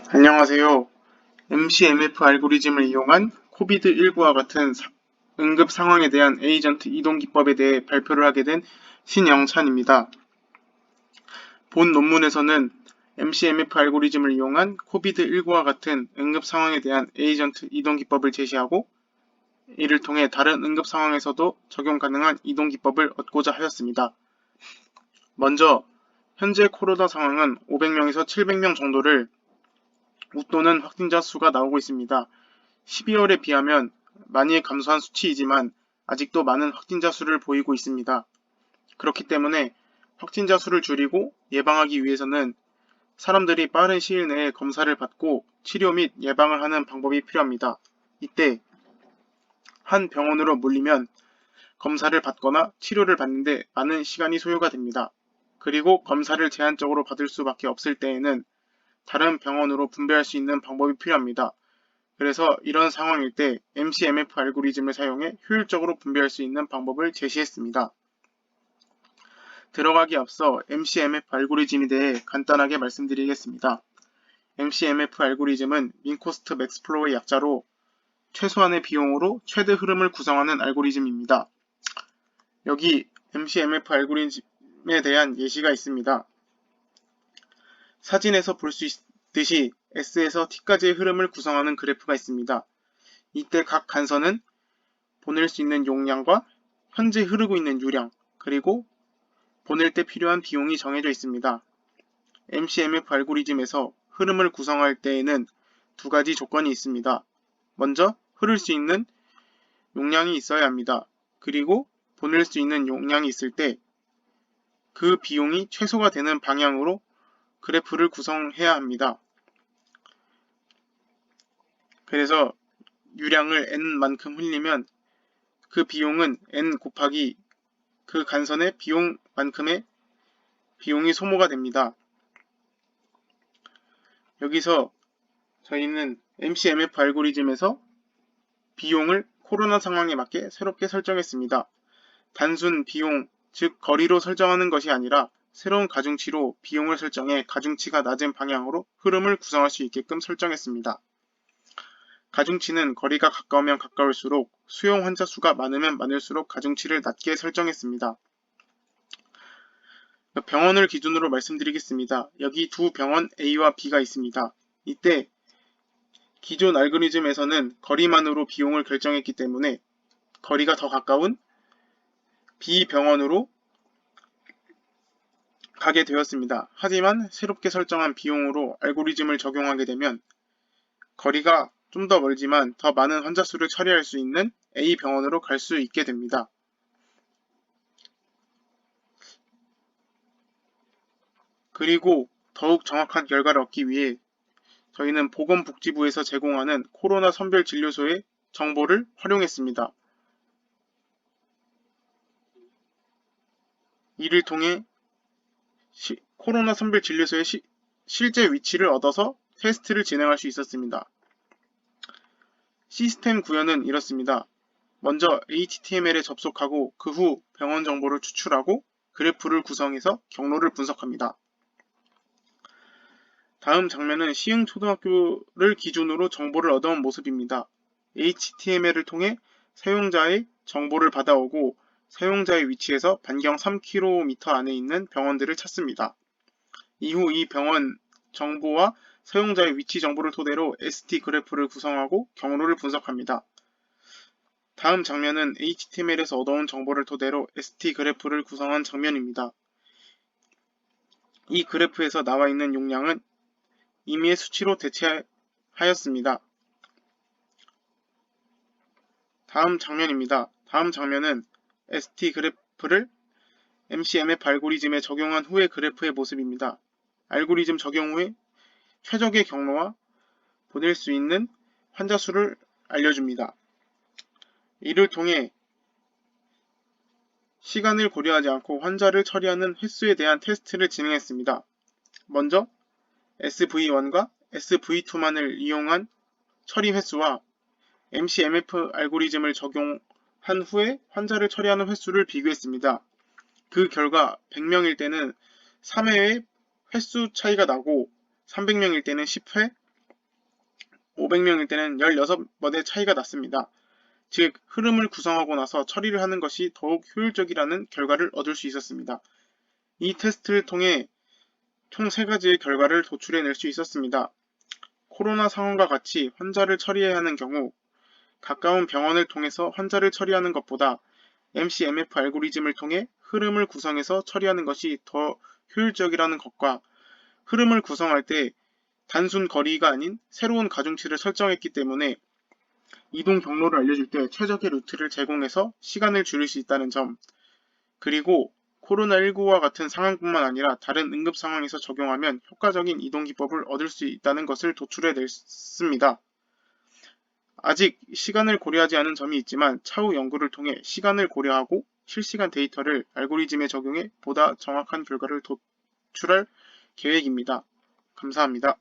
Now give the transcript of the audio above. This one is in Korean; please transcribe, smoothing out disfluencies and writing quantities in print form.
안녕하세요. MCMF 알고리즘을 이용한 코비드19와 같은 응급 상황에 대한 에이전트 이동 기법에 대해 발표를 하게 된 신영찬입니다. 본 논문에서는 MCMF 알고리즘을 이용한 코비드19와 같은 응급 상황에 대한 에이전트 이동 기법을 제시하고, 이를 통해 다른 응급 상황에서도 적용 가능한 이동 기법을 얻고자 하였습니다. 먼저 현재 코로나 상황은 500명에서 700명 정도를 웃도는 확진자 수가 나오고 있습니다. 12월에 비하면 많이 감소한 수치이지만 아직도 많은 확진자 수를 보이고 있습니다. 그렇기 때문에 확진자 수를 줄이고 예방하기 위해서는 사람들이 빠른 시일 내에 검사를 받고 치료 및 예방을 하는 방법이 필요합니다. 이때 한 병원으로 몰리면 검사를 받거나 치료를 받는데 많은 시간이 소요가 됩니다. 그리고 검사를 제한적으로 받을 수밖에 없을 때에는 다른 병원으로 분배할 수 있는 방법이 필요합니다. 그래서 이런 상황일 때 MCMF 알고리즘을 사용해 효율적으로 분배할 수 있는 방법을 제시했습니다. 들어가기 앞서 MCMF 알고리즘에 대해 간단하게 말씀드리겠습니다. MCMF 알고리즘은 민코스트 맥스플로우의 약자로 최소한의 비용으로 최대 흐름을 구성하는 알고리즘입니다. 여기 MCMF 알고리즘에 대한 예시가 있습니다. 사진에서 볼 수 있듯이 S에서 T까지의 흐름을 구성하는 그래프가 있습니다. 이때 각 간선은 보낼 수 있는 용량과 현재 흐르고 있는 유량, 그리고 보낼 때 필요한 비용이 정해져 있습니다. MCMF 알고리즘에서 흐름을 구성할 때에는 두 가지 조건이 있습니다. 먼저 흐를 수 있는 용량이 있어야 합니다. 그리고 보낼 수 있는 용량이 있을 때 그 비용이 최소가 되는 방향으로 그래프를 구성해야 합니다. 그래서 유량을 n만큼 흘리면 그 비용은 n 곱하기 그 간선의 비용만큼의 비용이 소모가 됩니다. 여기서 저희는 MCMF 알고리즘에서 비용을 코로나 상황에 맞게 새롭게 설정했습니다. 단순 비용, 즉 거리로 설정하는 것이 아니라 새로운 가중치로 비용을 설정해 가중치가 낮은 방향으로 흐름을 구성할 수 있게끔 설정했습니다. 가중치는 거리가 가까우면 가까울수록 수용 환자 수가 많으면 많을수록 가중치를 낮게 설정했습니다. 병원을 기준으로 말씀드리겠습니다. 여기 두 병원 A와 B가 있습니다. 이때 기존 알고리즘에서는 거리만으로 비용을 결정했기 때문에 거리가 더 가까운 B 병원으로 가게 되었습니다. 하지만 새롭게 설정한 비용으로 알고리즘을 적용하게 되면 거리가 좀 더 멀지만 더 많은 환자 수를 처리할 수 있는 A 병원으로 갈 수 있게 됩니다. 그리고 더욱 정확한 결과를 얻기 위해 저희는 보건복지부에서 제공하는 코로나 선별진료소의 정보를 활용했습니다. 이를 통해 코로나 선별진료소의 실제 위치를 얻어서 테스트를 진행할 수 있었습니다. 시스템 구현은 이렇습니다. 먼저 HTML에 접속하고 그 후 병원 정보를 추출하고 그래프를 구성해서 경로를 분석합니다. 다음 장면은 시흥초등학교를 기준으로 정보를 얻어온 모습입니다. HTML을 통해 사용자의 정보를 받아오고 사용자의 위치에서 반경 3km 안에 있는 병원들을 찾습니다. 이후 이 병원 정보와 사용자의 위치 정보를 토대로 ST 그래프를 구성하고 경로를 분석합니다. 다음 장면은 HTML에서 얻어온 정보를 토대로 ST 그래프를 구성한 장면입니다. 이 그래프에서 나와 있는 용량은 임의의 수치로 대체하였습니다. 다음 장면입니다. 다음 장면은 ST 그래프를 MCMF 알고리즘에 적용한 후의 그래프의 모습입니다. 알고리즘 적용 후에 최적의 경로와 보낼 수 있는 환자 수를 알려줍니다. 이를 통해 시간을 고려하지 않고 환자를 처리하는 횟수에 대한 테스트를 진행했습니다. 먼저 SV1과 SV2만을 이용한 처리 횟수와 MCMF 알고리즘을 적용한 후에 환자를 처리하는 횟수를 비교했습니다. 그 결과 100명일 때는 3회의 횟수 차이가 나고 300명일 때는 10회, 500명일 때는 16번의 차이가 났습니다. 즉, 흐름을 구성하고 나서 처리를 하는 것이 더욱 효율적이라는 결과를 얻을 수 있었습니다. 이 테스트를 통해 총 3가지의 결과를 도출해낼 수 있었습니다. 코로나 상황과 같이 환자를 처리해야 하는 경우 가까운 병원을 통해서 환자를 처리하는 것보다 MCMF 알고리즘을 통해 흐름을 구성해서 처리하는 것이 더 효율적이라는 것과 흐름을 구성할 때 단순 거리가 아닌 새로운 가중치를 설정했기 때문에 이동 경로를 알려줄 때 최적의 루트를 제공해서 시간을 줄일 수 있다는 점, 그리고 코로나19와 같은 상황뿐만 아니라 다른 응급 상황에서 적용하면 효과적인 이동 기법을 얻을 수 있다는 것을 도출해냈습니다. 아직 시간을 고려하지 않은 점이 있지만 차후 연구를 통해 시간을 고려하고 실시간 데이터를 알고리즘에 적용해 보다 정확한 결과를 도출할 계획입니다. 감사합니다.